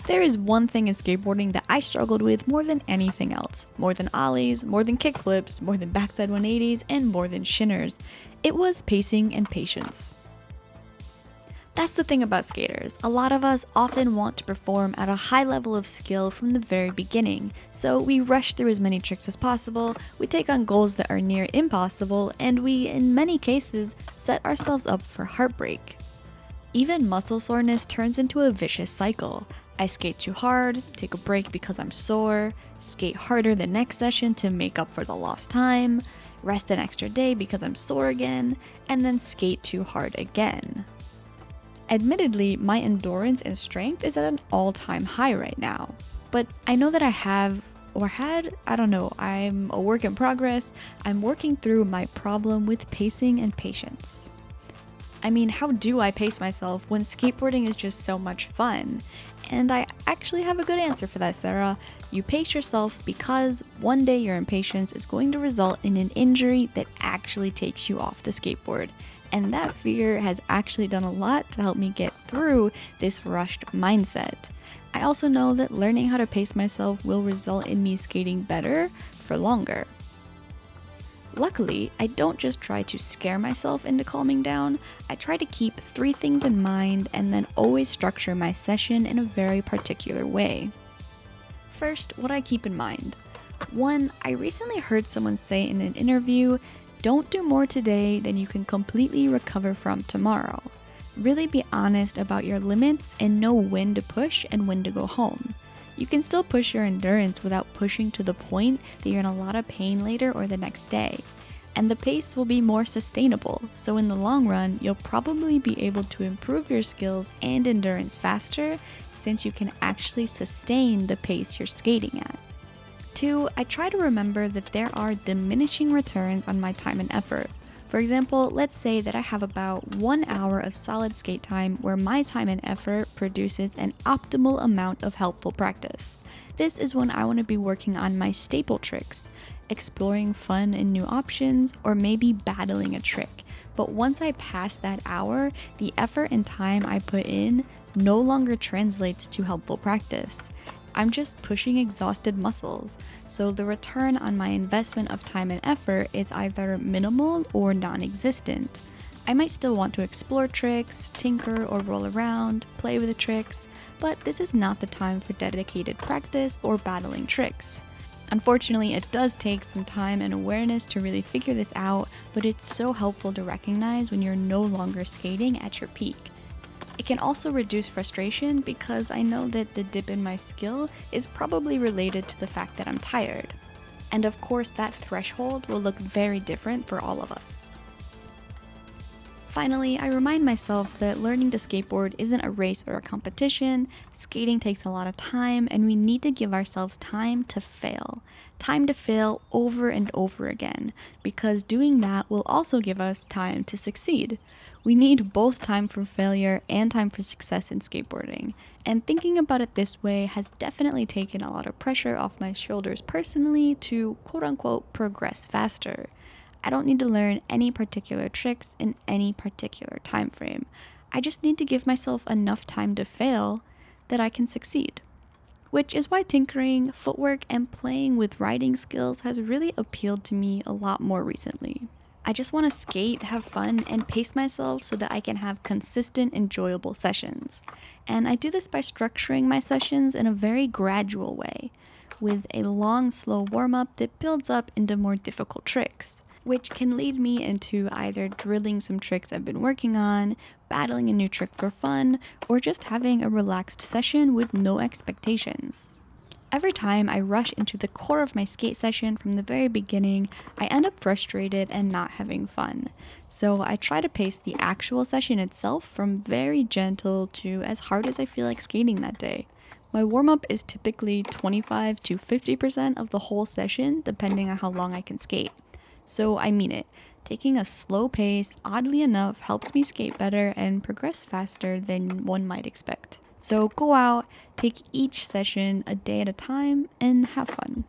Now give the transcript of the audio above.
There is one thing in skateboarding that I struggled with more than anything else. More than ollies, more than kickflips, more than backside 180s, and more than shinners. It was pacing and patience. That's the thing about skaters. A lot of us often want to perform at a high level of skill from the very beginning, so we rush through as many tricks as possible, we take on goals that are near impossible, and we, in many cases, set ourselves up for heartbreak. Even muscle soreness turns into a vicious cycle. I skate too hard, take a break because I'm sore, skate harder the next session to make up for the lost time, rest an extra day because I'm sore again, and then skate too hard again. Admittedly, my endurance and strength is at an all-time high right now, but I know that I'm a work in progress. I'm working through my problem with pacing and patience. I mean, how do I pace myself when skateboarding is just so much fun? And I actually have a good answer for that, Sarah. You pace yourself because one day your impatience is going to result in an injury that actually takes you off the skateboard. And that fear has actually done a lot to help me get through this rushed mindset. I also know that learning how to pace myself will result in me skating better for longer. Luckily, I don't just try to scare myself into calming down, I try to keep 3 things in mind and then always structure my session in a very particular way. First, what I keep in mind. 1, I recently heard someone say in an interview, don't do more today than you can completely recover from tomorrow. Really be honest about your limits and know when to push and when to go home. You can still push your endurance without pushing to the point that you're in a lot of pain later or the next day. And the pace will be more sustainable, so in the long run, you'll probably be able to improve your skills and endurance faster since you can actually sustain the pace you're skating at. 2, I try to remember that there are diminishing returns on my time and effort. For example, let's say that I have about 1 hour of solid skate time where my time and effort produces an optimal amount of helpful practice. This is when I want to be working on my staple tricks, exploring fun and new options, or maybe battling a trick. But once I pass that hour, the effort and time I put in no longer translates to helpful practice. I'm just pushing exhausted muscles, so the return on my investment of time and effort is either minimal or non-existent. I might still want to explore tricks, tinker or roll around, play with the tricks, but this is not the time for dedicated practice or battling tricks. Unfortunately, it does take some time and awareness to really figure this out, but it's so helpful to recognize when you're no longer skating at your peak. It can also reduce frustration because I know that the dip in my skill is probably related to the fact that I'm tired. And of course, that threshold will look very different for all of us. Finally, I remind myself that learning to skateboard isn't a race or a competition. Skating takes a lot of time, and we need to give ourselves time to fail. Time to fail over and over again, because doing that will also give us time to succeed. We need both time for failure and time for success in skateboarding. And thinking about it this way has definitely taken a lot of pressure off my shoulders personally to quote-unquote progress faster. I don't need to learn any particular tricks in any particular time frame. I just need to give myself enough time to fail that I can succeed. Which is why tinkering, footwork, and playing with riding skills has really appealed to me a lot more recently. I just want to skate, have fun, and pace myself so that I can have consistent, enjoyable sessions. And I do this by structuring my sessions in a very gradual way, with a long, slow warm-up that builds up into more difficult tricks, which can lead me into either drilling some tricks I've been working on, battling a new trick for fun, or just having a relaxed session with no expectations. Every time I rush into the core of my skate session from the very beginning, I end up frustrated and not having fun. So I try to pace the actual session itself from very gentle to as hard as I feel like skating that day. My warm-up is typically 25 to 50% of the whole session, depending on how long I can skate. So I mean it. Taking a slow pace, oddly enough, helps me skate better and progress faster than one might expect. So go out, take each session a day at a time, and have fun.